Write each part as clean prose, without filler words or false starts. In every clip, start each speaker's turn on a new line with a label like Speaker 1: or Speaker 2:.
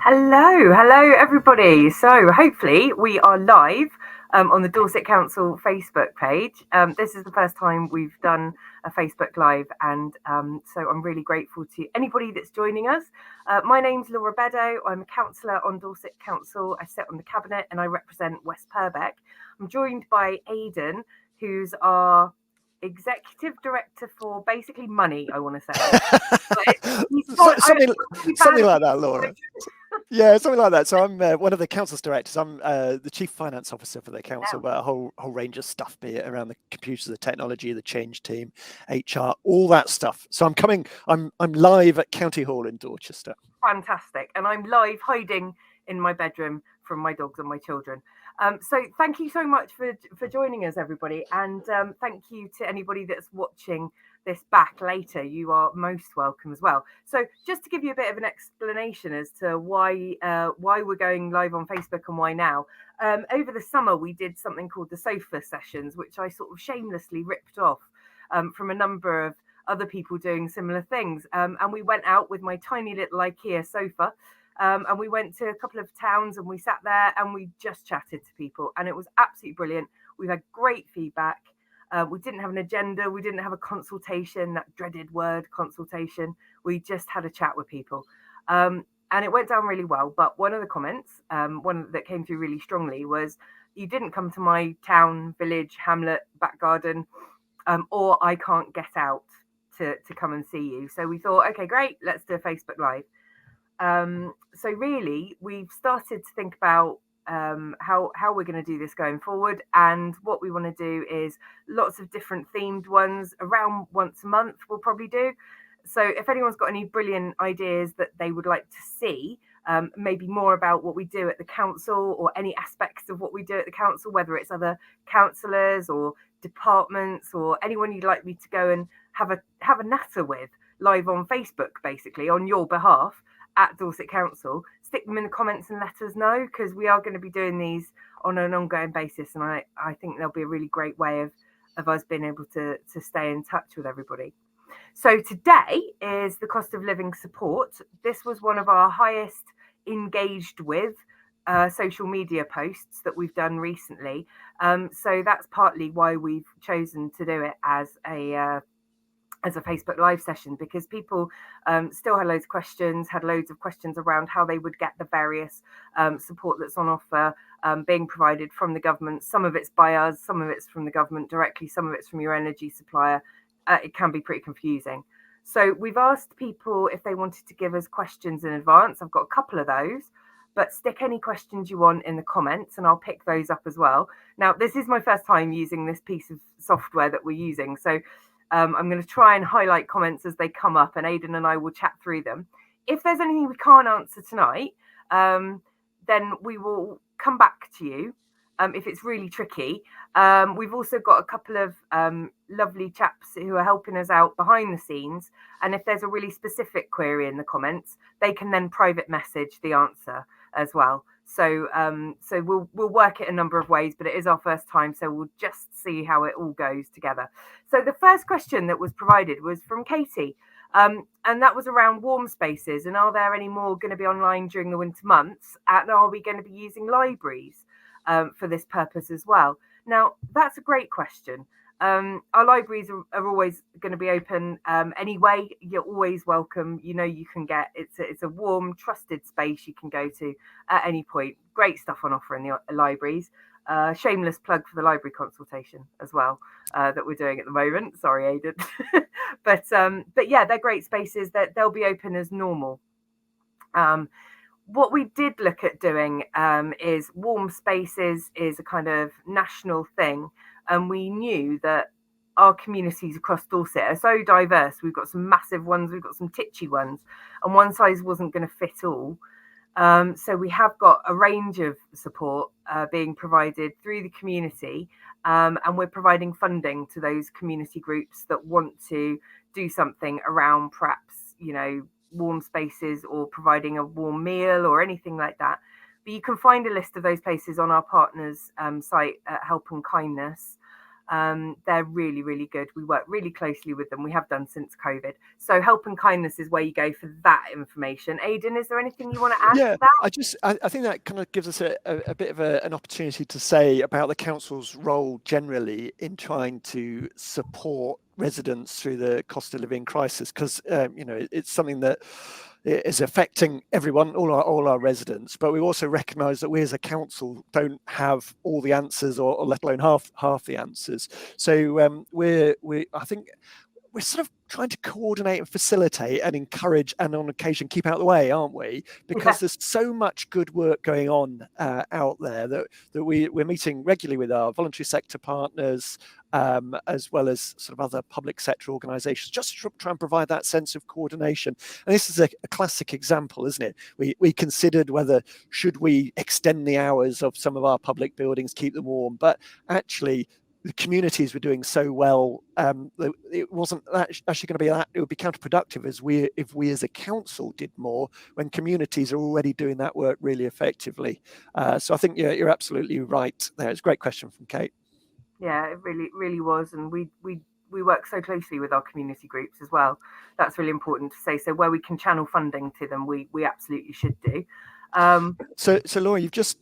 Speaker 1: Hello everybody. So hopefully we are live on the Dorset Council Facebook page. This is the first time we've done a Facebook Live, and so I'm really grateful to anybody that's joining us. My name's Laura Beddow. I'm a councillor on Dorset Council. I sit on the cabinet and I represent West Purbeck. I'm joined by Aidan, who's our executive director for basically money, I want to say.
Speaker 2: Something like that, Laura. Yeah, something like that. So I'm one of the council's directors. I'm the chief finance officer for the council, but a whole range of stuff, be it around the computers, the technology, the change team, HR, all that stuff. So I'm live at County Hall in Dorchester.
Speaker 1: Fantastic. And I'm live hiding in my bedroom from my dogs and my children. So thank you so much for joining us, everybody. And thank you to anybody that's watching this back later. You are most welcome as well. So just to give you a bit of an explanation as to why we're going live on Facebook and why now. Over the summer, we did something called the sofa sessions, which I sort of shamelessly ripped off from a number of other people doing similar things. And we went out with my tiny little IKEA sofa. And we went to a couple of towns and we sat there and we just chatted to people, and it was absolutely brilliant. We had great feedback. We didn't have an agenda. We didn't have a consultation, that dreaded word consultation. We just had a chat with people. And it went down really well. But one of the comments, one that came through really strongly was, you didn't come to my town, village, hamlet, back garden, or I can't get out to come and see you. So we thought, okay, great, let's do a Facebook Live. So really, we've started to think about how we're going to do this going forward, and what we want to do is lots of different themed ones around once a month we'll probably do. So if anyone's got any brilliant ideas that they would like to see, maybe more about what we do at the council or any aspects of what we do at the council, whether it's other councillors or departments or anyone you'd like me to go and have a natter with live on Facebook, basically on your behalf at Dorset Council, stick them in the comments and let us know, because we are going to be doing these on an ongoing basis, and I think there'll be a really great way of us being able to stay in touch with everybody. So today is the cost of living support. This was one of our highest engaged with social media posts that we've done recently. So that's partly why we've chosen to do it as a Facebook Live session, because people still had loads of questions around how they would get the various support that's on offer, being provided from the government. Some of it's by us, some of it's from the government directly, some of it's from your energy supplier. It can be pretty confusing. So we've asked people if they wanted to give us questions in advance. I've got a couple of those, but stick any questions you want in the comments and I'll pick those up as well. Now, this is my first time using this piece of software that we're using, so I'm going to try and highlight comments as they come up, and Aidan and I will chat through them. If there's anything we can't answer tonight, then we will come back to you if it's really tricky. We've also got a couple of lovely chaps who are helping us out behind the scenes, and if there's a really specific query in the comments, they can then private message the answer as well. So we'll work it a number of ways, but it is our first time, so we'll just see how it all goes together. So the first question that was provided was from Katie, and that was around warm spaces, and are there any more going to be online during the winter months, and are we going to be using libraries for this purpose as well? Now, that's a great question. Our libraries are always going to be open anyway. You're always welcome. You know, you can get it's a warm, trusted space you can go to at any point. Great stuff on offer in the libraries. Shameless plug for the library consultation as well that we're doing at the moment. Sorry, Aidan. but yeah, they're great spaces that they'll be open as normal. What we did look at doing is warm spaces is a kind of national thing. And we knew that our communities across Dorset are so diverse. We've got some massive ones, we've got some titchy ones, and one size wasn't going to fit all. So we have got a range of support being provided through the community, and we're providing funding to those community groups that want to do something around perhaps, warm spaces or providing a warm meal or anything like that. But you can find a list of those places on our partners' site at Help and Kindness. They're really, really good. We work really closely with them. We have done since COVID. So Help and Kindness is where you go for that information. Aidan, is there anything you want to add to that?
Speaker 2: I think that kind of gives us a bit of an opportunity to say about the council's role generally in trying to support residents through the cost of living crisis, because it's something that is affecting everyone, all our residents. But we also recognise that we as a council don't have all the answers, or let alone half the answers. So I think we're sort of trying to coordinate and facilitate and encourage, and on occasion keep out of the way, aren't we? Because there's so much good work going on out there that we're meeting regularly with our voluntary sector partners, as well as sort of other public sector organisations, just to try and provide that sense of coordination. And this is a classic example, isn't it? We considered whether should we extend the hours of some of our public buildings, keep them warm, but actually the communities were doing so well, it wasn't actually going to be that. It would be counterproductive if we as a council did more when communities are already doing that work really effectively. So I think you're absolutely right there. It's a great question from Kate.
Speaker 1: Yeah, it really was, and we work so closely with our community groups as well. That's really important to say. So where we can channel funding to them, we absolutely should do.
Speaker 2: So Laura, you've just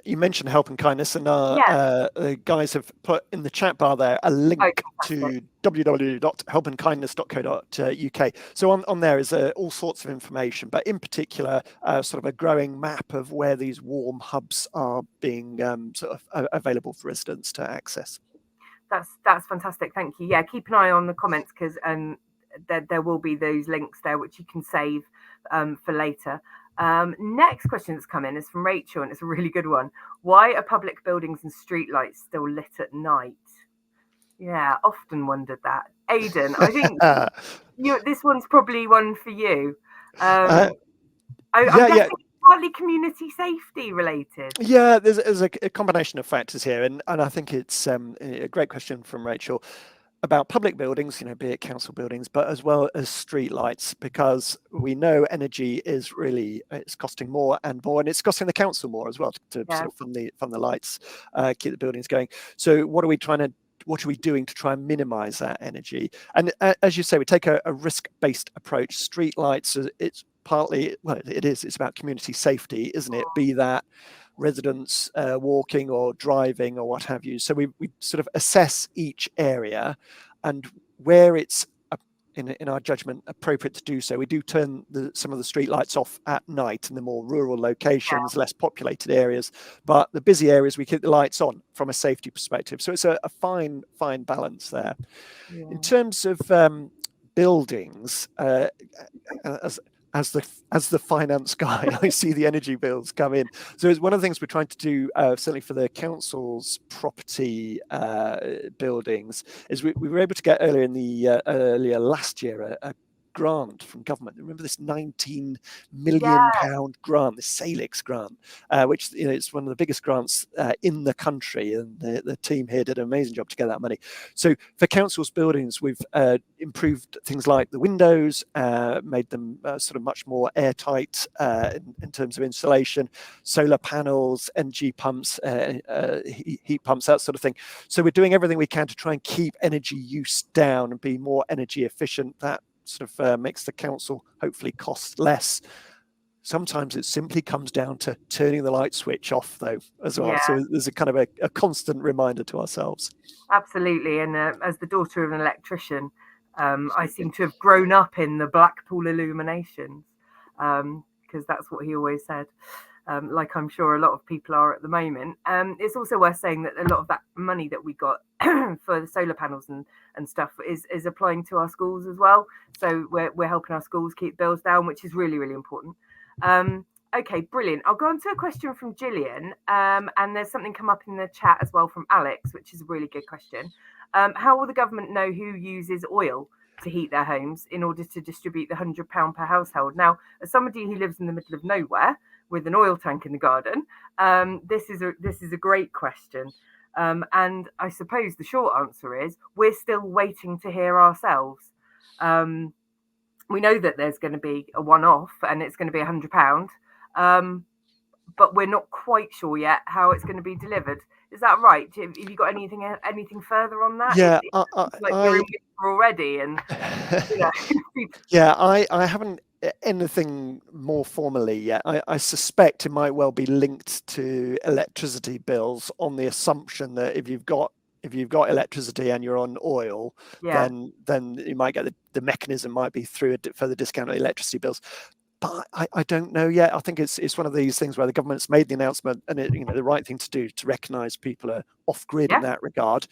Speaker 2: you mentioned Help and Kindness, and our guys have put in the chat bar there a link to www.helpandkindness.co.uk. So on there is all sorts of information, but in particular, sort of a growing map of where these warm hubs are being sort of available for residents to access.
Speaker 1: That's fantastic. Thank you. Yeah, keep an eye on the comments, because there will be those links there which you can save for later. Next question that's come in is from Rachel, and it's a really good one. Why are public buildings and streetlights still lit at night? Yeah, often wondered that. Aidan, I think this one's probably one for you. I'm guessing it's partly community safety related.
Speaker 2: Yeah, there's a combination of factors here, and I think it's a great question from Rachel about public buildings, be it council buildings, but as well as street lights, because we know energy is it's costing more and more, and it's costing the council more as well to sort of fund the lights, keep the buildings going. So what are we doing to try and minimize that energy? And as you say, we take a risk-based approach. Street lights, it's about community safety, isn't it? Be that residents walking or driving or what have you. So we sort of assess each area, and where it's in our judgment appropriate to do so, we do turn some of the street lights off at night in the more rural locations, less populated areas, but the busy areas we keep the lights on from a safety perspective. So it's a fine balance there. In terms of buildings, as the finance guy, I see the energy bills come in. So it's one of the things we're trying to do, certainly for the council's property buildings, is we were able to get earlier last year a grant from government. Remember this £19 million grant, the Salix grant, which it's one of the biggest grants in the country, and the team here did an amazing job to get that money. So for council's buildings, we've improved things like the windows, made them sort of much more airtight in terms of insulation, solar panels, energy pumps, heat pumps, that sort of thing. So we're doing everything we can to try and keep energy use down and be more energy efficient. That sort of makes the council hopefully cost less. Sometimes it simply comes down to turning the light switch off, though, as well. So there's a kind of a constant reminder to ourselves.
Speaker 1: Absolutely. And as the daughter of an electrician, I seem to have grown up in the Blackpool illuminations, because that's what he always said. Like I'm sure a lot of people are at the moment. It's also worth saying that a lot of that money that we got for the solar panels and stuff is applying to our schools as well. So we're helping our schools keep bills down, which is really, really important. Okay, brilliant. I'll go on to a question from Gillian, and there's something come up in the chat as well from Alex, which is a really good question. How will the government know who uses oil to heat their homes in order to distribute the £100 per household? Now, as somebody who lives in the middle of nowhere with an oil tank in the garden, this is a great question. And I suppose the short answer is we're still waiting to hear ourselves. We know that there's going to be a one-off and it's going to be £100, but we're not quite sure yet how it's going to be delivered. Is that right? Have you got anything further on that?
Speaker 2: Yeah,
Speaker 1: It's like we're in winter already, and you know.
Speaker 2: Yeah, I haven't anything more formally yet. I suspect it might well be linked to electricity bills on the assumption that if you've got electricity and you're on oil,
Speaker 1: Yeah.
Speaker 2: then you might get the mechanism might be through a further discount on electricity bills. But I don't know yet. I think it's one of these things where the government's made the announcement, and the right thing to do to recognise people are off grid in that regard.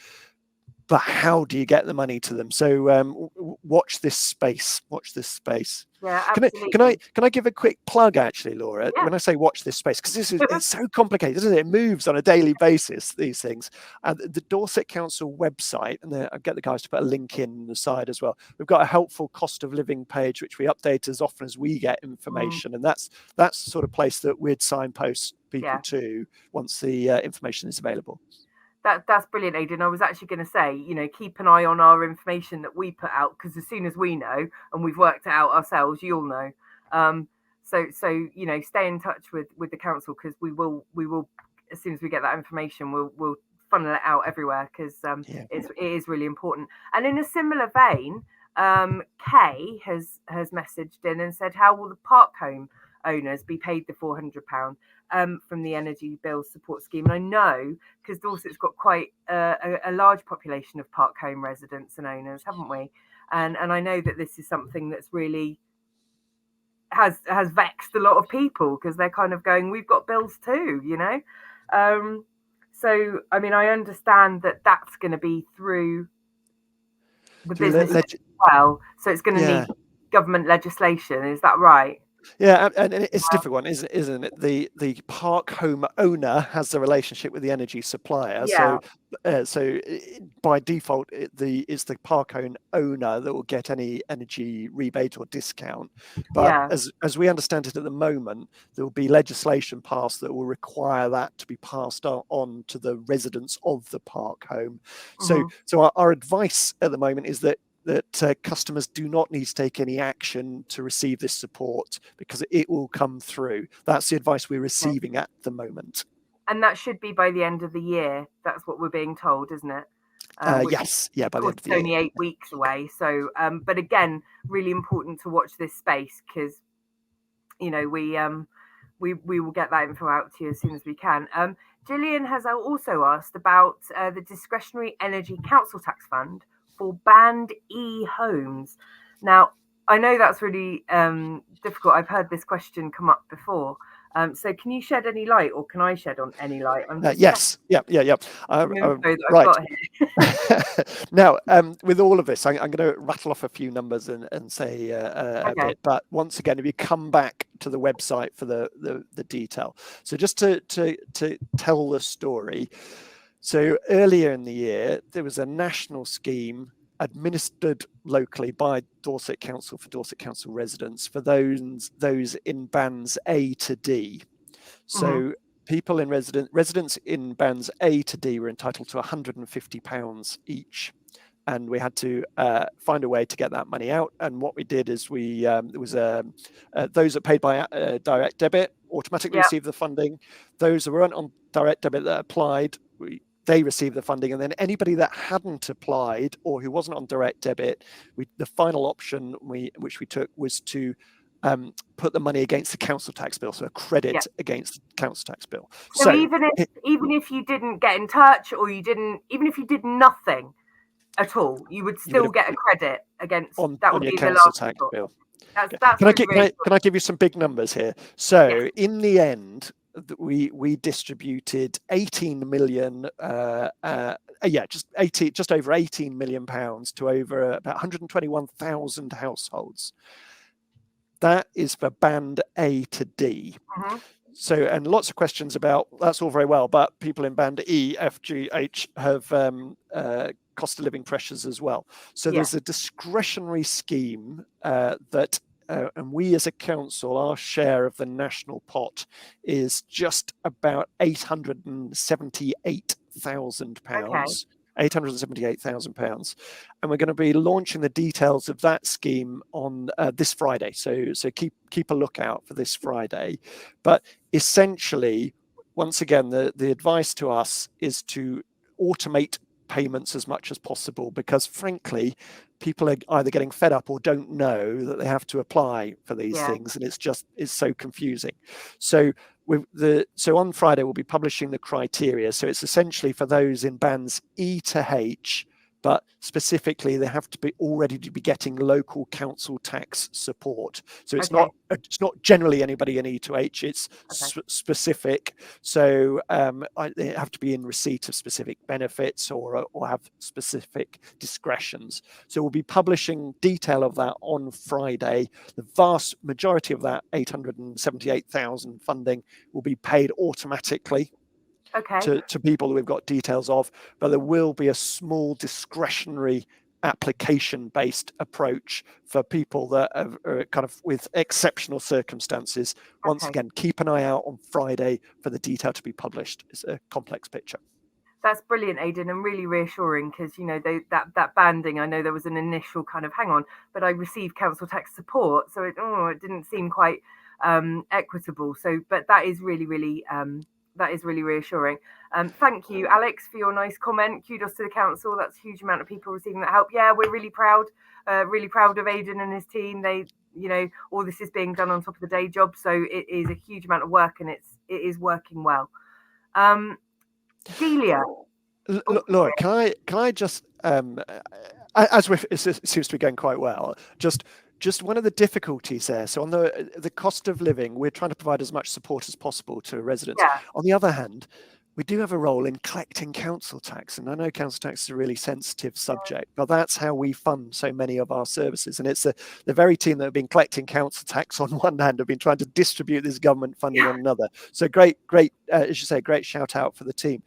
Speaker 2: But how do you get the money to them? So watch this space. Watch this space.
Speaker 1: Yeah, absolutely.
Speaker 2: Can I give a quick plug, actually, Laura?
Speaker 1: Yeah.
Speaker 2: When I say watch this space, because it's so complicated, isn't it? It moves on a daily basis. These things. And the Dorset Council website, and I'll get the guys to put a link in the side as well. We've got a helpful cost of living page which we update as often as we get information, and that's the sort of place that we'd signpost people to once the information is available.
Speaker 1: That's brilliant, Aidan. I was actually going to say, keep an eye on our information that we put out, because as soon as we know and we've worked it out ourselves, you'll know. So stay in touch with the council, because we will as soon as we get that information, we'll funnel it out everywhere, because it is really important. And in a similar vein, Kay has messaged in and said, how will the park home owners be paid the £400 from the energy bill support scheme? And I know, because Dorset's got quite a large population of park home residents and owners, haven't we? And I know that this is something that's really has vexed a lot of people, because they're kind of going, we've got bills too, so I mean, I understand that that's going to be through the business as well, so it's going to need government legislation. Is that right?
Speaker 2: Yeah, and it's a different one, isn't it? The park home owner has the relationship with the energy supplier. So by default, it's the park home owner that will get any energy rebate or discount. But as we understand it at the moment, there will be legislation passed that will require that to be passed on to the residents of the park home. So our advice at the moment is that customers do not need to take any action to receive this support, because it will come through. That's the advice we're receiving at the moment.
Speaker 1: And that should be by the end of the year. That's what we're being told, isn't it?
Speaker 2: Yes, yeah, by the end of the
Speaker 1: year. It's only 8 weeks away. So, but again, really important to watch this space, because we will get that info out to you as soon as we can. Gillian has also asked about the Discretionary Energy Council Tax Fund for Band E homes. Now, I know that's really difficult. I've heard this question come up before. So can you shed any light, or can I shed on any light?
Speaker 2: Yes. Yeah. Right. Now, with all of this, I'm going to rattle off a few numbers and say a bit. But once again, if you come back to the website for the detail. So just to tell the story. So earlier in the year, there was a national scheme administered locally by Dorset Council for Dorset Council residents for those in bands A to D. So people in residents in bands A to D were entitled to £150 each, and we had to find a way to get that money out. And what we did is those that paid by direct debit automatically received the funding. Those that weren't on direct debit that applied, they received the funding, and then anybody that hadn't applied or who wasn't on direct debit, the final option which we took was to put the money against the council tax bill, so a credit against the council tax bill.
Speaker 1: So even if you didn't get in touch, or even if you did nothing at all, you would still get a credit against that would be the
Speaker 2: council
Speaker 1: last
Speaker 2: tax bill.
Speaker 1: That's
Speaker 2: can I give you some big numbers here? So in the end, we distributed 18 million, just over 18 million pounds to over about 121,000 households. That is for band A to D. So, and lots of questions about that's all very well, but people in band E, F, G, H have cost of living pressures as well. So there's a discretionary scheme that. And we as a council, our share of the national pot is just about £878,000. £878,000, and we're going to be launching the details of that scheme on this Friday. So keep a lookout for this Friday. But essentially, once again, the advice to us is to automate payments as much as possible, because frankly, people are either getting fed up or don't know that they have to apply for these things, and it's so confusing. So on Friday we'll be publishing the criteria. So it's essentially for those in bands E to H, but specifically they have to be already to be getting local council tax support. So it's not generally anybody in E to H, it's specific. So they have to be in receipt of specific benefits or have specific discretions. So we'll be publishing detail of that on Friday. The vast majority of that 878,000 funding will be paid automatically to people that we've got details of, but there will be a small discretionary application-based approach for people that are kind of with exceptional circumstances. Once again, keep an eye out on Friday for the detail to be published. It's a complex picture.
Speaker 1: That's brilliant, Aidan, and really reassuring, because that banding, I know there was an initial kind of hang on, but I received council tax support, so it didn't seem quite equitable. So, but that is really reassuring. Thank you, Alex, for your nice comment. Kudos to the council. That's a huge amount of people receiving that help. Yeah, we're really proud of Aidan and his team. They, all this is being done on top of the day job, so it is a huge amount of work, and it is working well. Delia,
Speaker 2: Laura, can I just as it seems to be going quite well, just one of the difficulties there. So on the cost of living, we're trying to provide as much support as possible to residents.
Speaker 1: Yeah.
Speaker 2: On the other hand, we do have a role in collecting council tax, and I know council tax is a really sensitive subject, but that's how we fund so many of our services. And it's the very team that have been collecting council tax on one hand have been trying to distribute this government funding on another. So great, as you say, great shout out for the team.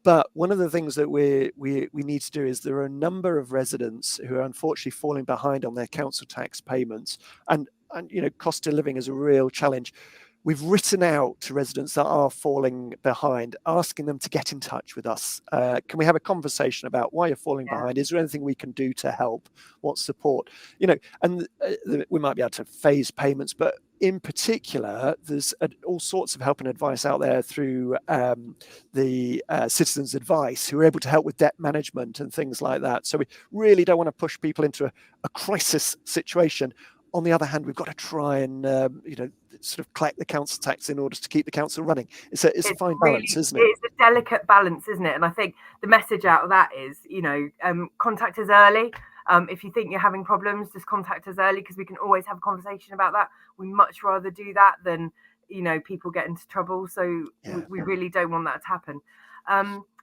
Speaker 2: But one of the things that we need to do is there are a number of residents who are unfortunately falling behind on their council tax payments, and cost of living is a real challenge. We've written out to residents that are falling behind, asking them to get in touch with us. Can we have a conversation about why you're falling behind? Is there anything we can do to help? What support? And we might be able to phase payments, but in particular, there's all sorts of help and advice out there through the Citizens Advice, who are able to help with debt management and things like that. So we really don't want to push people into a crisis situation. On the other hand, we've got to try and sort of collect the council tax in order to keep the council running. It's a fine balance, isn't it?
Speaker 1: It's a delicate balance, isn't it? And I think the message out of that is, contact us early. If you think you're having problems, just contact us early, because we can always have a conversation about that. We much rather do that than, people get into trouble. So we really don't want that to happen.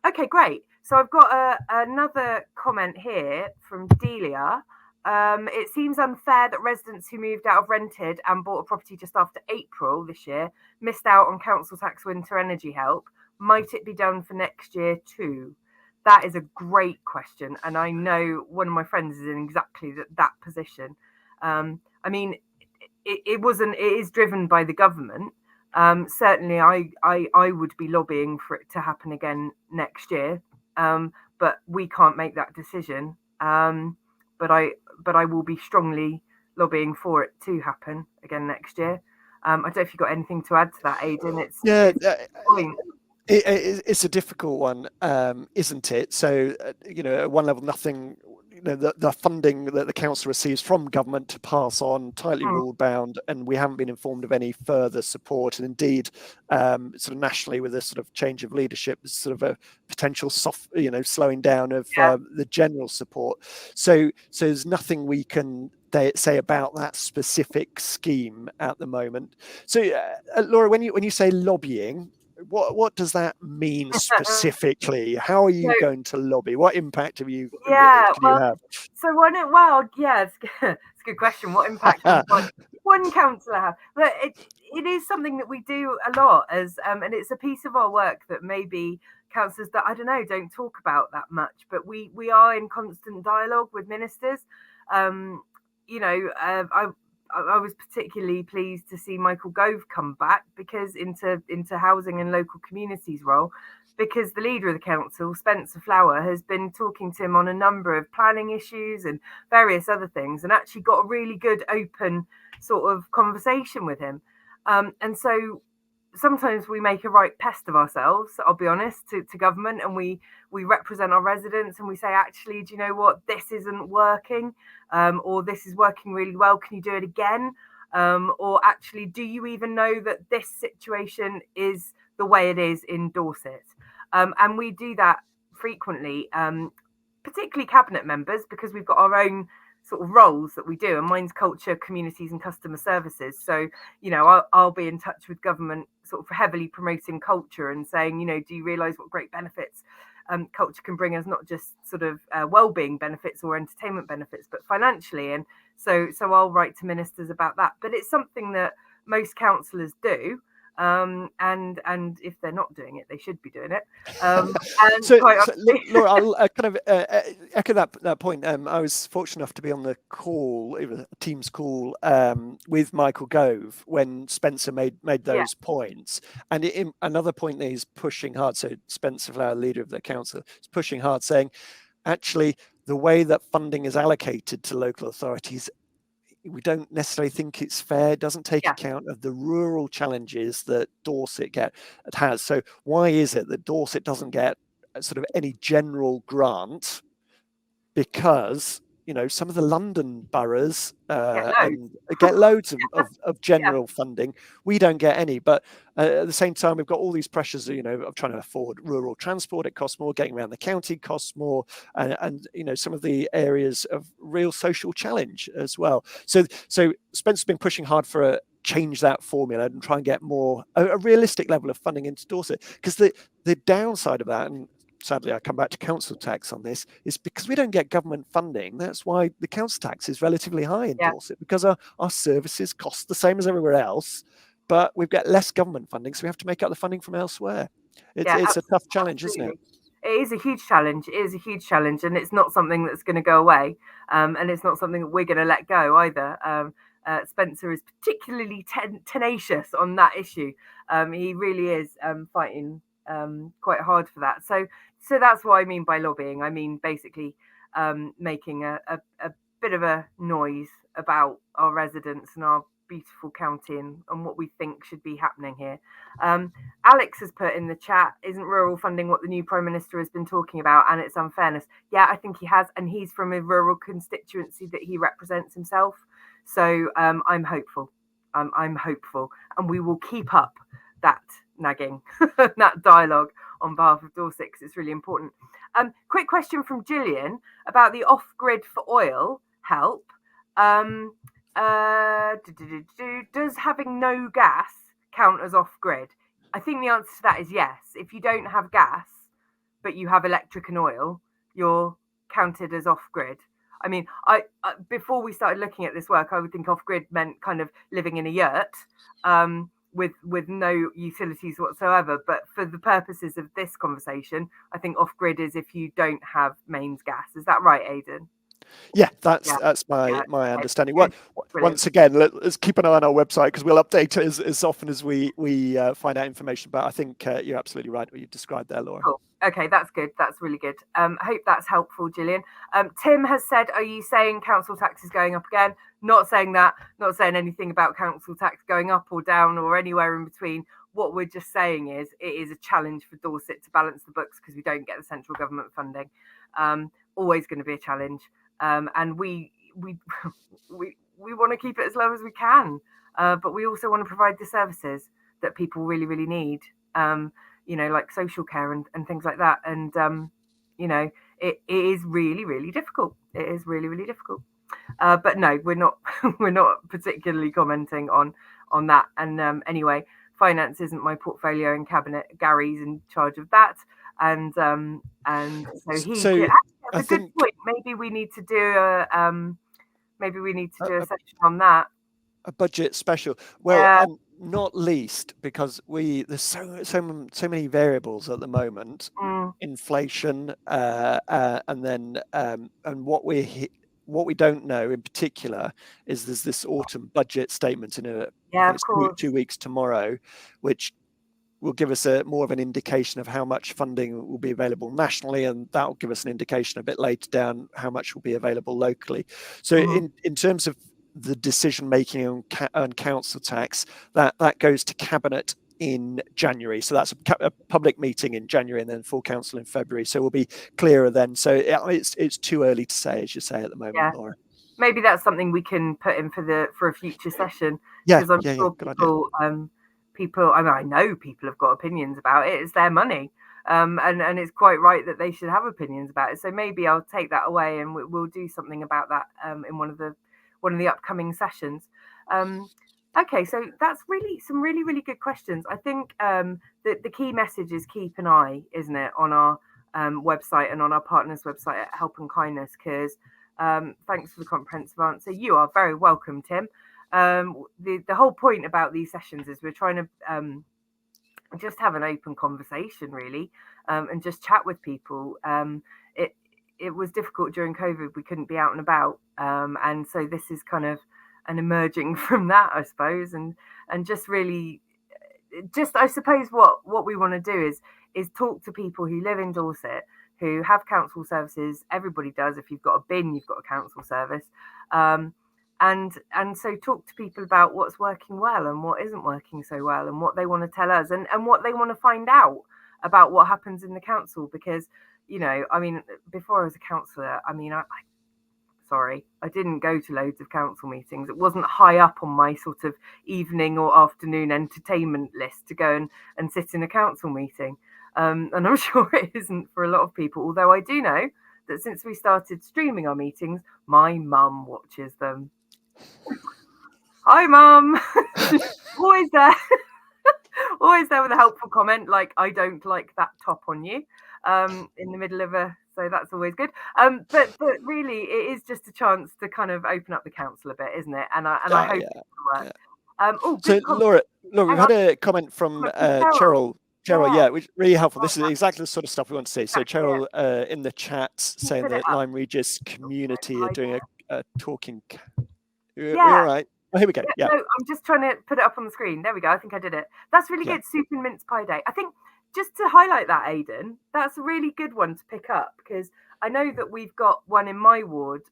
Speaker 1: Okay, great. So I've got another comment here from Delia. It seems unfair that residents who moved out of rented and bought a property just after April this year missed out on council tax winter energy help. Might it be done for next year too? That is a great question, and I know one of my friends is in exactly that position. I mean, it is driven by the government. Certainly, I would be lobbying for it to happen again next year, but we can't make that decision. But I will be strongly lobbying for it to happen again next year. I don't know if you've got anything to add to that, Aidan.
Speaker 2: It's a difficult one, isn't it? So, at one level, nothing, the funding that the council receives from government to pass on, tightly rule bound, and we haven't been informed of any further support. And indeed, sort of nationally, with this sort of change of leadership, there's sort of a potential slowing down of the general support. So there's nothing we can say about that specific scheme at the moment. So, Laura, when you say lobbying, what does that mean specifically? How are you going to lobby? What impact can you have?
Speaker 1: So it's a good question. What impact can one councillor have? But it is something that we do a lot and it's a piece of our work that maybe councillors that don't talk about that much. But we are in constant dialogue with ministers. I was particularly pleased to see Michael Gove come back because into housing and local communities role, because the leader of the council, Spencer Flower, has been talking to him on a number of planning issues and various other things, and actually got a really good open sort of conversation with him. And so sometimes we make a right pest of ourselves, I'll be honest, to government, and we represent our residents and we say, actually, do you know what, this isn't working, or this is working really well, can you do it again? Or actually, do you even know that this situation is the way it is in Dorset? And we do that frequently, particularly cabinet members, because we've got our own sort of roles that we do, and mine's culture, communities and customer services. So, you know, I'll be in touch with government sort of heavily promoting culture and saying, you know, do you realise what great benefits culture can bring us, not just sort of well-being benefits or entertainment benefits, but financially. And so I'll write to ministers about that. But it's something that most councillors do. And if they're not doing it, they should be doing it. And
Speaker 2: so Laura, I'll kind of echo that point. I was fortunate enough to be on the call, it was a Teams call, with Michael Gove when Spencer made those points. And another point that he's pushing hard, so Spencer Flower, leader of the council, is pushing hard, saying, actually, the way that funding is allocated to local authorities, we don't necessarily think it's fair. It doesn't take account of the rural challenges that Dorset has. So why is it that Dorset doesn't get sort of any general grant? Because, you know, some of the London boroughs get loads of general funding. We don't get any. But at the same time, we've got all these pressures, you know, of trying to afford rural transport. It costs more. Getting around the county costs more. And you know, some of the areas of real social challenge as well. So Spencer's been pushing hard for change that formula and try and get more a realistic level of funding into Dorset. Because the downside of that, and sadly, I come back to council tax on this, is because we don't get government funding. That's why the council tax is relatively high in Dorset, because our services cost the same as everywhere else, but we've got less government funding, so we have to make up the funding from elsewhere. It's a tough challenge, isn't it?
Speaker 1: It is a huge challenge. It is a huge challenge, and it's not something that's going to go away, and it's not something that we're going to let go either. Spencer is particularly tenacious on that issue. He really is fighting quite hard for that. So that's what I mean by lobbying. I mean basically making a bit of a noise about our residents and our beautiful county and what we think should be happening here. Alex has put in the chat, isn't rural funding what the new Prime Minister has been talking about and its unfairness? Yeah, I think he has, and he's from a rural constituency that he represents himself. So I'm hopeful. I'm hopeful, and we will keep up that nagging, that dialogue on behalf of Dorset, because it's really important. Quick question from Gillian about the off-grid for oil help. Does having no gas count as off-grid? I think the answer to that is yes. If you don't have gas, but you have electric and oil, you're counted as off-grid. I mean, I before we started looking at this work, I would think off-grid meant kind of living in a yurt with no utilities whatsoever. But for the purposes of this conversation, I think off-grid is if you don't have mains gas. Is that right, Aidan?
Speaker 2: Yeah, that's my understanding. Once again, let's keep an eye on our website, because we'll update it as often as we find out information. But I think you're absolutely right what you've described there, Laura.
Speaker 1: Cool. Okay, that's good. That's really good. I hope that's helpful, Gillian. Tim has said, are you saying council tax is going up again? Not saying that, not saying anything about council tax going up or down or anywhere in between. What we're just saying is it is a challenge for Dorset to balance the books because we don't get the central government funding. Always going to be a challenge. And we want to keep it as low as we can. But we also want to provide the services that people really, really need. You know, like social care and things like that. And, you know, it is really, really difficult. It is really, really difficult. But no, we're not particularly commenting on that. And anyway, finance isn't my portfolio in cabinet. Gary's in charge of that. And so that's a good point. Maybe we need to do a section on that.
Speaker 2: A budget special. Well, not least because there's so many variables at the moment. Inflation, and then and what we don't know in particular is there's this autumn budget statement in 2 weeks tomorrow, which will give us more of an indication of how much funding will be available nationally, and that will give us an indication a bit later down how much will be available locally. So in terms of the decision making on council tax, that goes to cabinet in January. So that's a public meeting in January and then full council in February. So we'll be clearer then. So it's too early to say, as you say at the moment, Laura.
Speaker 1: Maybe that's something we can put in for a future session.
Speaker 2: Yeah,
Speaker 1: because I'm sure people, I know people have got opinions about it. It's their money, and it's quite right that they should have opinions about it. So maybe I'll take that away, and we'll do something about that in one of the upcoming sessions. Okay, so that's some really good questions. I think the key message is keep an eye, isn't it, on our website and on our partners' website at Help and Kindness, because thanks for the comprehensive answer. You are very welcome, Tim. The whole point about these sessions is we're trying to just have an open conversation, really, and just chat with people. It was difficult during COVID. We couldn't be out and about, and so this is kind of an emerging from that, I suppose, and just really, just I suppose what we want to do is talk to people who live in Dorset, who have council services. Everybody does. If you've got a bin, you've got a council service. And so talk to people about what's working well and what isn't working so well, and what they want to tell us, and what they want to find out about what happens in the council. Because, I mean, before I was a councillor, I mean, I didn't go to loads of council meetings. It wasn't high up on my sort of evening or afternoon entertainment list to go and sit in a council meeting. And I'm sure it isn't for a lot of people, although I do know that since we started streaming our meetings, my mum watches them. Hi, Mum. Always there. Always there with a helpful comment like, I don't like that top on you, in the middle of so that's always good. But really, it is just a chance to kind of open up the council a bit, isn't it? And I hope it will work.
Speaker 2: So Laura, we had a comment from Cheryl. Cheryl, which is really helpful. This is exactly the sort of stuff we want to see. So Cheryl in the chat saying that Lyme Regis community are doing a talking. We're all right. Oh, here we go. Yeah.
Speaker 1: No, I'm just trying to put it up on the screen. There we go. I think I did it. That's really good. Soup and mince pie day. I think just to highlight that, Aidan, that's a really good one to pick up, because I know that we've got one in my ward,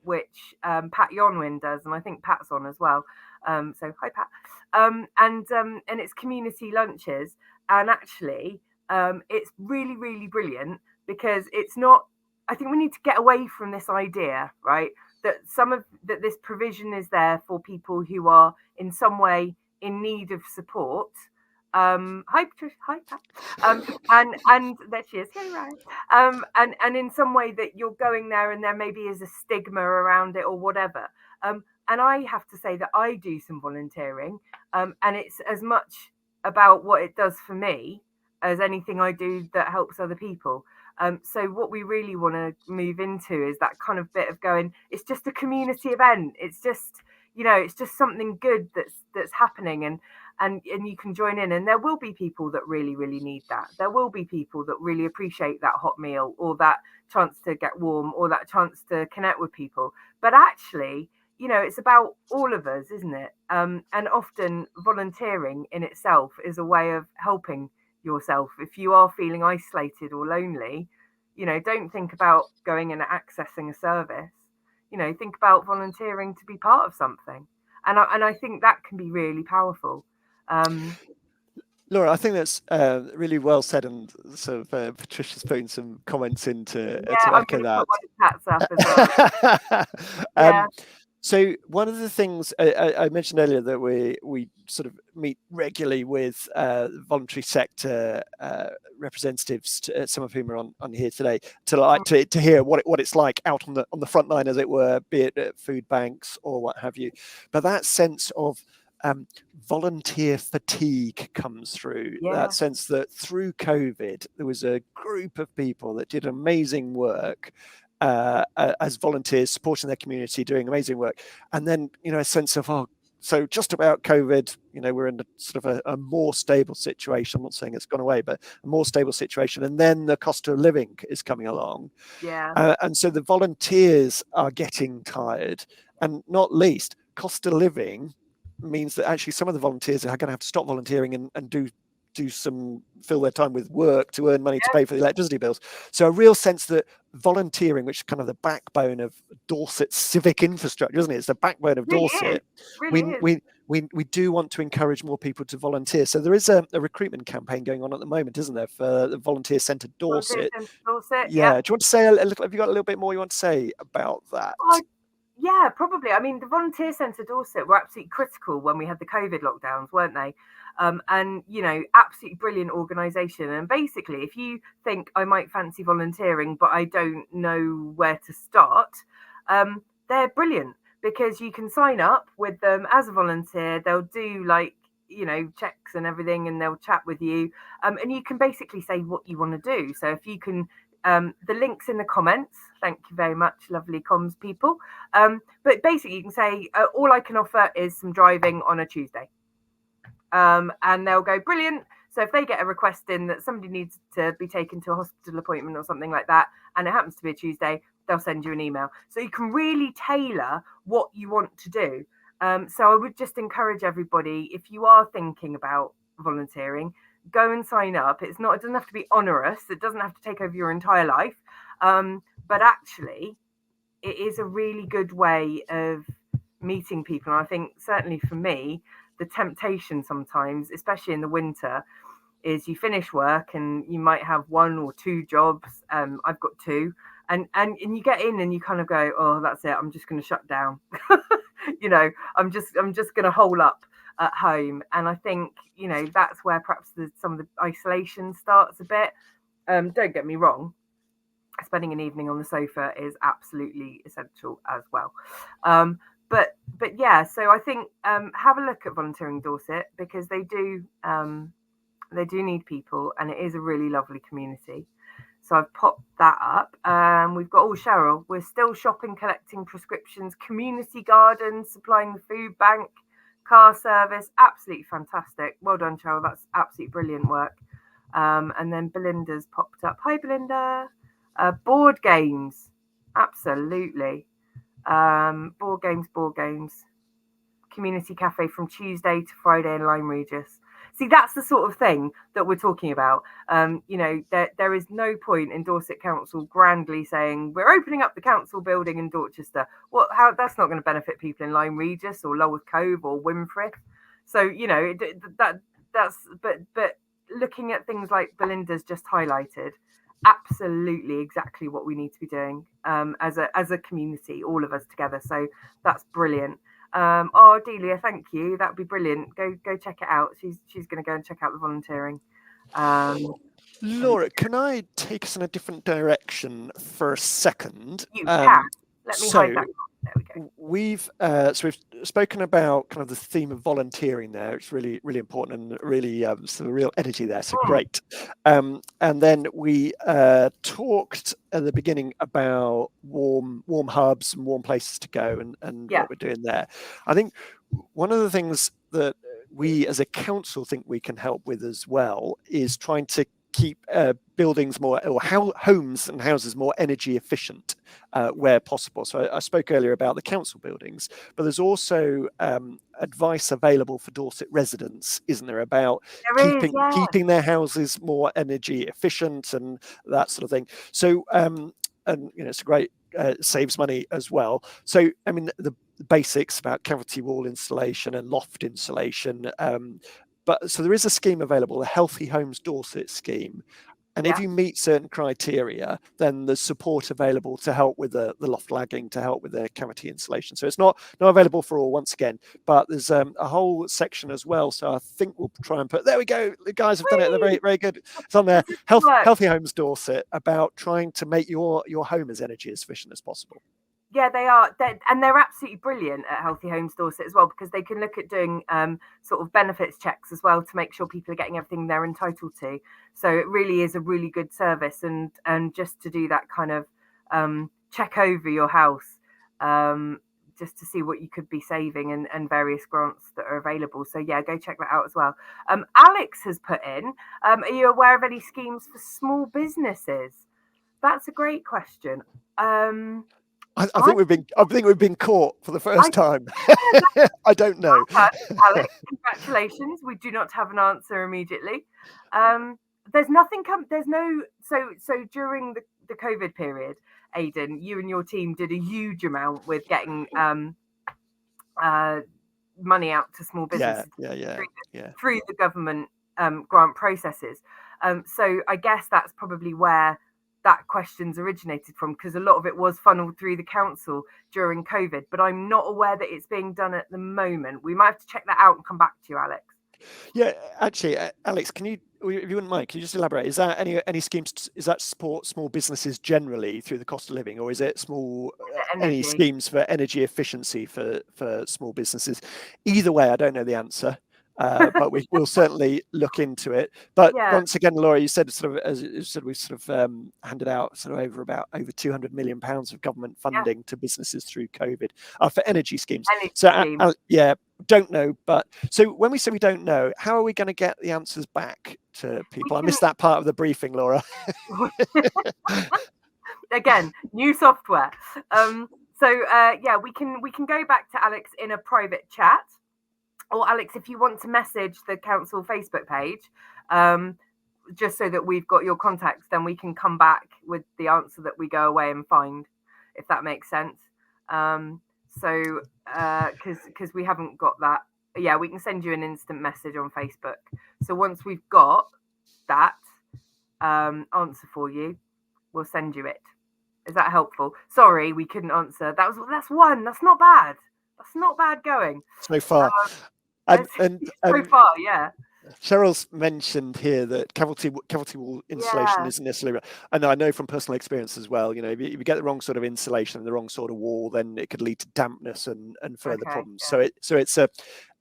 Speaker 1: which Pat Yonwin does, and I think Pat's on as well. So hi, Pat. And it's community lunches, and actually, it's really brilliant, because it's not. I think we need to get away from this idea, right? That this provision is there for people who are in some way in need of support. Hi Patricia, hi Pat. And there she is. Hey, right. And in some way that you're going there and there maybe is a stigma around it or whatever. And I have to say that I do some volunteering, and it's as much about what it does for me as anything I do that helps other people. So what we really want to move into is that kind of bit of going, it's just a community event. It's just, it's just something good that's happening, and you can join in, and there will be people that really need that. There will be people that really appreciate that hot meal, or that chance to get warm, or that chance to connect with people. But actually, it's about all of us, isn't it? And often volunteering in itself is a way of helping yourself. If you are feeling isolated or lonely, don't think about going and accessing a service. Think about volunteering to be part of something, and I think that can be really powerful.
Speaker 2: Laura, I think that's really well said, and sort of Patricia's putting some comments to echo that.
Speaker 1: Put one up as well.
Speaker 2: So one of the things I mentioned earlier, that we sort of meet regularly with voluntary sector representatives, some of whom are on here today, to hear what it's like out on the front line, as it were, be it at food banks or what have you. But that sense of volunteer fatigue comes through. That sense that through COVID there was a group of people that did amazing work as volunteers, supporting their community, doing amazing work, and then a sense of so just about COVID, we're in sort of a more stable situation. I'm not saying it's gone away, but a more stable situation, and then the cost of living is coming along, and so the volunteers are getting tired, and not least cost of living means that actually some of the volunteers are going to have to stop volunteering and do fill their time with work to earn money to pay for the electricity bills. So a real sense that volunteering, which is kind of the backbone of Dorset's civic infrastructure, isn't it? It's the backbone of Dorset. We do want to encourage more people to volunteer. So there is a recruitment campaign going on at the moment, isn't there, for the Volunteer Centre Dorset? Yeah. Do you want to say a little? Have you got a little bit more you want to say about that?
Speaker 1: Yeah, probably. I mean, the Volunteer Centre Dorset were absolutely critical when we had the COVID lockdowns, weren't they? And, you know, absolutely brilliant organisation. And basically, if you think I might fancy volunteering, but I don't know where to start, they're brilliant because you can sign up with them as a volunteer. They'll do like, you know, checks and everything, and they'll chat with you. And you can basically say what you want to do. So if you can, the link's in the comments. Thank you very much, lovely comms people. But basically, you can say, all I can offer is some driving on a Tuesday. And they'll go, brilliant. So if they get a request in that somebody needs to be taken to a hospital appointment or something like that, and it happens to be a Tuesday, they'll send you an email. So you can really tailor what you want to do. So I would just encourage everybody, if you are thinking about volunteering, go and sign up. It doesn't have to be onerous. It doesn't have to take over your entire life. But actually, it is a really good way of meeting people. And I think certainly for me, the temptation sometimes, especially in the winter, is you finish work and you might have 1 or 2 jobs. I've got 2, and you get in and you kind of go, oh, that's it. I'm just going to shut down. You know, I'm just going to hole up at home. And I think, you know, that's where perhaps some of the isolation starts a bit. Don't get me wrong. Spending an evening on the sofa is absolutely essential as well. But yeah, so I think have a look at Volunteering Dorset, because they do need people, and it is a really lovely community. So I've popped that up. We've got, Cheryl, we're still shopping, collecting prescriptions, community gardens, supplying the food bank, car service. Absolutely fantastic. Well done, Cheryl. That's absolutely brilliant work. And then Belinda's popped up. Hi, Belinda. Board games. Absolutely. Board games. Community cafe from Tuesday to Friday in Lyme Regis. See, that's the sort of thing that we're talking about. You know, there is no point in Dorset Council grandly saying we're opening up the council building in Dorchester. How that's not going to benefit people in Lyme Regis or Lulworth Cove or Wimfrith. So, you know, but looking at things like Belinda's just highlighted, absolutely exactly what we need to be doing as a community, all of us together. So that's brilliant. Delia, thank you. That'd be brilliant. Go check it out. She's going to go and check out the volunteering.
Speaker 2: Laura, can I take us in a different direction for a second?
Speaker 1: You can. Let me hide that. There we go.
Speaker 2: We've spoken about kind of the theme of volunteering there. It's really, really important and really some real energy there. So great. And then we talked at the beginning about warm hubs and warm places to go and what we're doing there. I think one of the things that we as a council think we can help with as well is trying to keep buildings more, or homes and houses more energy efficient where possible. So I spoke earlier about the council buildings, but there's also advice available for Dorset residents, isn't there, about keeping their houses more energy efficient and that sort of thing. So and you know, it's a great saves money as well. So I mean, the basics about cavity wall insulation and loft insulation. But so there is a scheme available, the Healthy Homes Dorset scheme. And if you meet certain criteria, then there's support available to help with the loft lagging, to help with the cavity insulation. So it's not available for all, once again, but there's a whole section as well. So I think we'll try and put, there we go. The guys have done it. They're very, very good. It's on there. Healthy Homes Dorset, about trying to make your home as energy efficient as possible.
Speaker 1: Yeah, they are. They're absolutely brilliant at Healthy Homes Dorset as well, because they can look at doing sort of benefits checks as well to make sure people are getting everything they're entitled to. So it really is a really good service, and just to do that kind of check over your house, just to see what you could be saving and various grants that are available. So yeah, go check that out as well. Alex has put in, are you aware of any schemes for small businesses? That's a great question.
Speaker 2: I think we've been caught for the first time. I don't know.
Speaker 1: Well done, Alex, congratulations. We do not have an answer immediately. There's nothing there's no so during the COVID period, Aidan, you and your team did a huge amount with getting money out to small businesses through the government grant processes. So I guess that's probably where that question's originated from, because a lot of it was funneled through the council during COVID, but I'm not aware that it's being done at the moment. We might have to check that out and come back to you, Alex.
Speaker 2: Yeah, actually, Alex, can you, if you wouldn't mind, can you just elaborate? Is that any schemes? Is that support small businesses generally through the cost of living, or is it any schemes for energy efficiency for small businesses? Either way, I don't know the answer. But we'll certainly look into it. But once again, Laura, you said sort of, as you said, we've sort of handed out sort of over £200 million of government funding to businesses through COVID for energy schemes. Don't know. But so when we say we don't know, how are we going to get the answers back to people? I missed that part of the briefing, Laura.
Speaker 1: Again, new software. We can go back to Alex in a private chat. Or Alex, if you want to message the council Facebook page, just so that we've got your contacts, then we can come back with the answer that we go away and find, if that makes sense. Because we haven't got that. Yeah, we can send you an instant message on Facebook. So once we've got that answer for you, we'll send you it. Is that helpful? Sorry, we couldn't answer. That's one. That's not bad. That's not bad going
Speaker 2: so far.
Speaker 1: So far, yeah.
Speaker 2: Cheryl's mentioned here that cavity wall insulation isn't necessarily, and I know from personal experience as well, you know, if you get the wrong sort of insulation and the wrong sort of wall, then it could lead to dampness and further problems. Yeah. So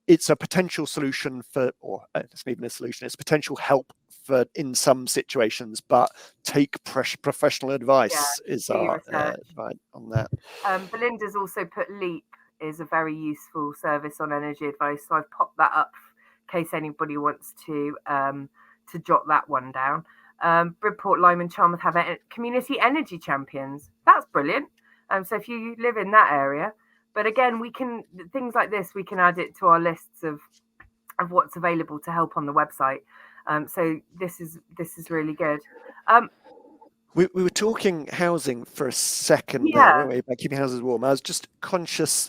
Speaker 2: it's a potential solution it's not even a solution, it's potential help for in some situations, but take professional advice is our right on that.
Speaker 1: Belinda's also put LEAP is a very useful service on energy advice, so I've popped that up in case anybody wants to jot that one down. Bridport, Lyme and Charmouth have community energy champions. That's brilliant. So if you live in that area, but again, we can, things like this, we can add it to our lists of what's available to help on the website. So this is really good.
Speaker 2: We were talking housing for a second there, weren't we, about keeping houses warm. I was just conscious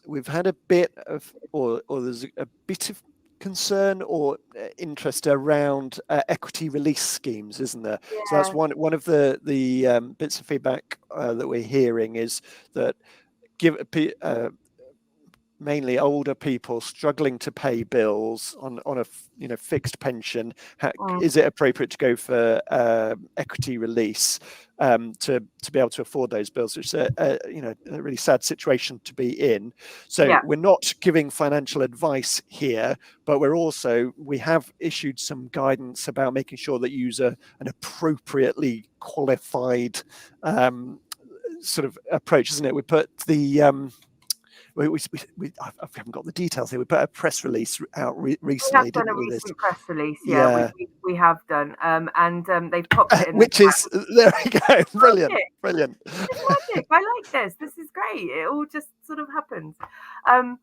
Speaker 2: we've had a bit of, or there's a bit of concern or interest around equity release schemes, isn't there? Yeah. So that's one of the bits of feedback that we're hearing is that mainly older people struggling to pay bills on a fixed pension. Is it appropriate to go for equity release to be able to afford those bills? Which is a really sad situation to be in. So we're not giving financial advice here, but we have issued some guidance about making sure that you use an appropriately qualified sort of approach, isn't it? We put the we haven't got the details here. We put a press release out recently.
Speaker 1: We have done a recent press release, we have done, and they've popped it in.
Speaker 2: Which is, there we go, brilliant.
Speaker 1: It's magic. I like this. This is great. It all just sort of happens. We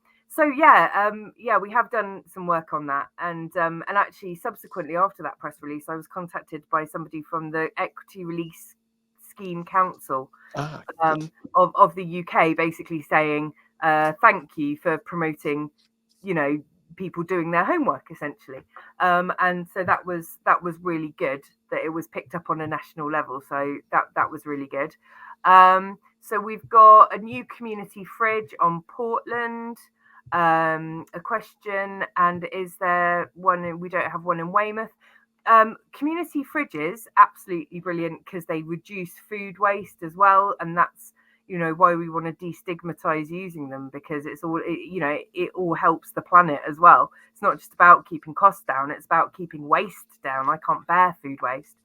Speaker 1: have done some work on that, and actually subsequently after that press release, I was contacted by somebody from the Equity Release Scheme Council of the UK, basically saying, thank you for promoting, people doing their homework essentially. And so that was really good that it was picked up on a national level. So that was really good. So we've got a new community fridge on Portland. A question, and is there one? We don't have one in Weymouth. Community fridges, absolutely brilliant because they reduce food waste as well, and that's why we want to destigmatize using them, because it's all it all helps the planet as well. It's not just about keeping costs down, it's about keeping waste down. I can't bear food waste.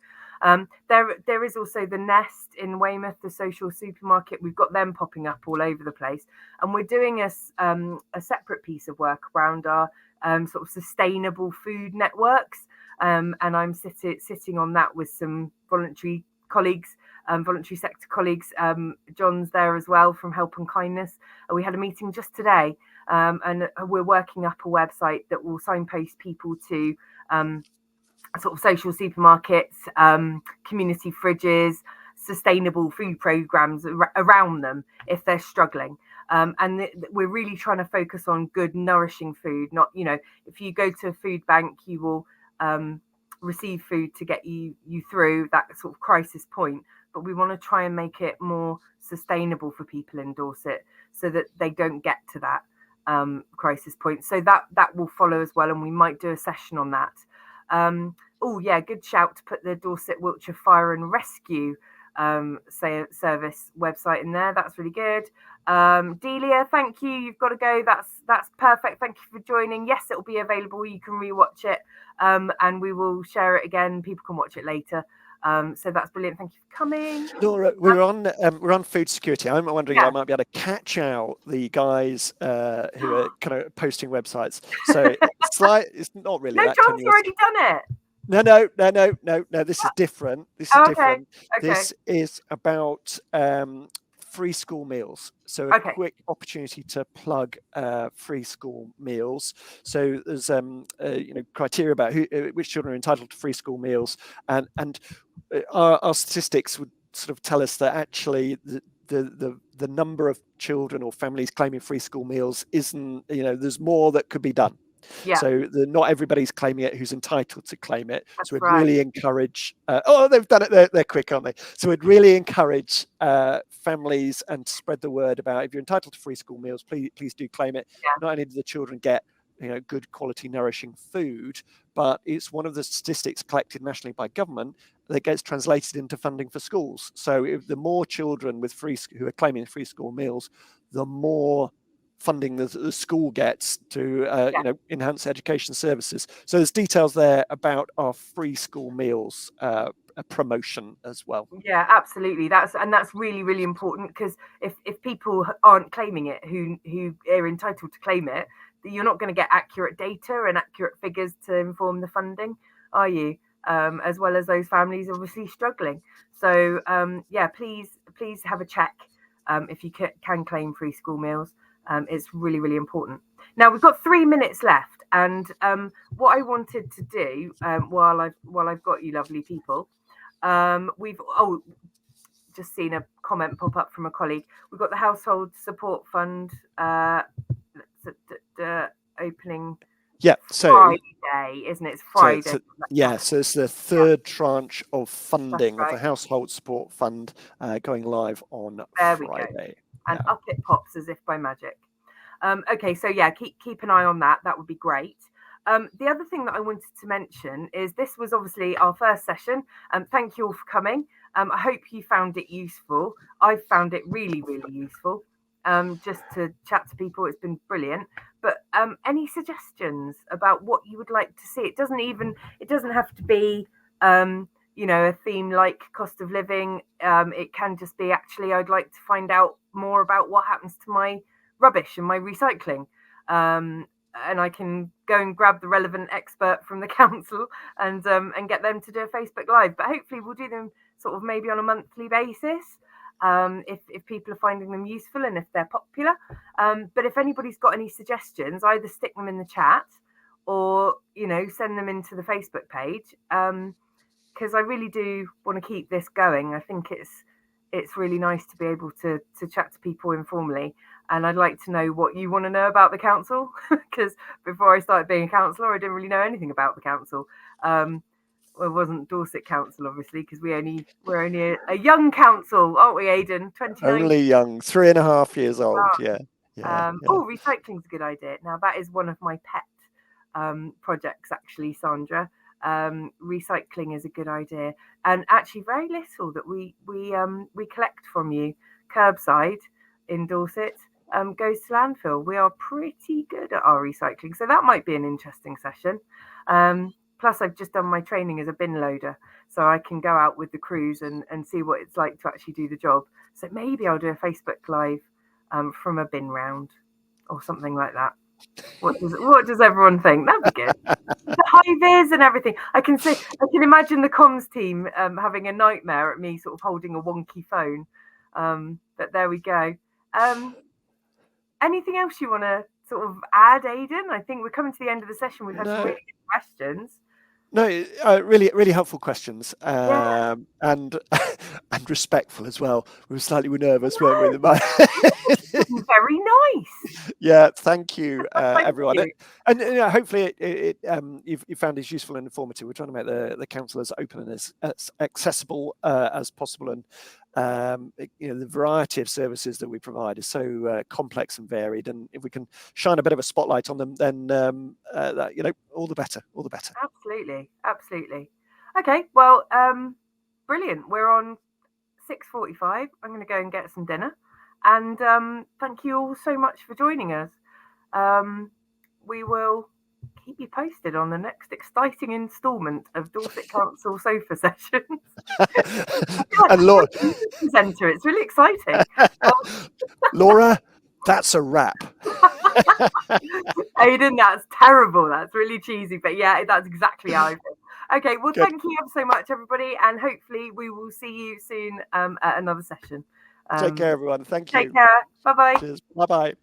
Speaker 1: There is also the Nest in Weymouth, the social supermarket. We've got them popping up all over the place, and we're doing a separate piece of work around our sort of sustainable food networks, and I'm sitting on that with some voluntary colleagues voluntary sector colleagues. John's there as well from Help and Kindness. We had a meeting just today, and we're working up a website that will signpost people to sort of social supermarkets, community fridges, sustainable food programs around them if they're struggling. And we're really trying to focus on good, nourishing food. Not, if you go to a food bank, you will receive food to get you through that sort of crisis point. But we want to try and make it more sustainable for people in Dorset so that they don't get to that crisis point. So that will follow as well, and we might do a session on that. Oh yeah, good shout to put the Dorset Wiltshire Fire and Rescue service website in there. That's really good. Delia, thank you. You've got to go. That's perfect. Thank you for joining. Yes, it will be available. You can rewatch it, and we will share it again. People can watch it later. So that's brilliant. Thank you for coming.
Speaker 2: Laura, we're on food security. I'm wondering if I might be able to catch out the guys who are kind of posting websites. So it's not really that
Speaker 1: John's
Speaker 2: tenuous.
Speaker 1: already done it.
Speaker 2: No. This is different. This is different.
Speaker 1: Okay.
Speaker 2: This is about free school meals. So a quick opportunity to plug free school meals. So there's criteria about which children are entitled to free school meals, and our statistics would sort of tell us that actually the number of children or families claiming free school meals isn't, there's more that could be done. Yeah. So not everybody's claiming it who's entitled to claim it.
Speaker 1: That's
Speaker 2: so we'd really encourage. They've done it. They're quick, aren't they? So we'd really encourage families and spread the word about if you're entitled to free school meals, please do claim it. Yeah. Not only do the children get good quality, nourishing food, but it's one of the statistics collected nationally by government that gets translated into funding for schools. So if the more children with who are claiming free school meals, the more funding the school gets to enhance education services. So there's details there about our free school meals promotion as well.
Speaker 1: Yeah, absolutely. That's really, really important, because if people aren't claiming it who are entitled to claim it, you're not going to get accurate data and accurate figures to inform the funding, are you? As well as those families obviously struggling. So please have a check if you can claim free school meals. It's really, really important. Now we've got 3 minutes left, and what I wanted to do while I've got you lovely people, we've just seen a comment pop up from a colleague. We've got the Household Support Fund opening.
Speaker 2: Yeah, so
Speaker 1: Friday, isn't it? It's Friday.
Speaker 2: So it's the third tranche of funding of the Household Support Fund going live on Friday.
Speaker 1: And up it pops as if by magic. Okay, so keep an eye on that. That would be great. The other thing that I wanted to mention is this was obviously our first session. Thank you all for coming. I hope you found it useful. I found it really, really useful. Just to chat to people, it's been brilliant. But any suggestions about what you would like to see? It doesn't have to be a theme like cost of living. It can just be, actually, I'd like to find out more about what happens to my rubbish and my recycling. And I can go and grab the relevant expert from the council and get them to do a Facebook Live. But hopefully we'll do them sort of maybe on a monthly basis, if people are finding them useful and if they're popular. But if anybody's got any suggestions, either stick them in the chat or, send them into the Facebook page. Because I really do want to keep this going. I think it's really nice to be able to chat to people informally. And I'd like to know what you want to know about the council, because before I started being a councillor, I didn't really know anything about the council. Well, it wasn't Dorset Council, obviously, because we're only a young council, aren't we, Aidan? 29.
Speaker 2: Only young, 3.5 years old. Yeah.
Speaker 1: Oh, recycling's a good idea. Now that is one of my pet projects, actually, Sandra. Recycling is a good idea, and actually very little that we collect from you curbside in Dorset goes to landfill. We are pretty good at our recycling, so that might be an interesting session. Plus I've just done my training as a bin loader, so I can go out with the crews and see what it's like to actually do the job. So maybe I'll do a Facebook Live from a bin round or something like that. What does everyone think? That'd be good. The high vis and everything. I can imagine the comms team having a nightmare at me sort of holding a wonky phone. But there we go. Anything else you want to sort of add, Aidan? I think we're coming to the end of the session. We've had some really good questions.
Speaker 2: No, really helpful questions,
Speaker 1: Yeah.
Speaker 2: and and respectful as well. We were slightly nervous, weren't we?
Speaker 1: Very nice.
Speaker 2: Yeah, thank you,
Speaker 1: Thank
Speaker 2: everyone.
Speaker 1: you.
Speaker 2: And hopefully you found this useful and informative. We're trying to make the council as open and as accessible as possible, and the variety of services that we provide is so complex and varied. And if we can shine a bit of a spotlight on them, then all the better.
Speaker 1: Absolutely. Okay, well, brilliant. We're on 6:45. I'm going to go and get some dinner. And thank you all so much for joining us. We will keep you posted on the next exciting instalment of Dorset Council Sofa Sessions.
Speaker 2: And Laura,
Speaker 1: presenter, it's really exciting.
Speaker 2: Laura, that's a wrap.
Speaker 1: Aidan, that's terrible. That's really cheesy, but yeah, that's exactly how I feel. Okay, well, Thank you ever so much, everybody, and hopefully we will see you soon at another session.
Speaker 2: Take care, everyone. Thank you.
Speaker 1: Take care. Bye-bye.
Speaker 2: Cheers. Bye-bye.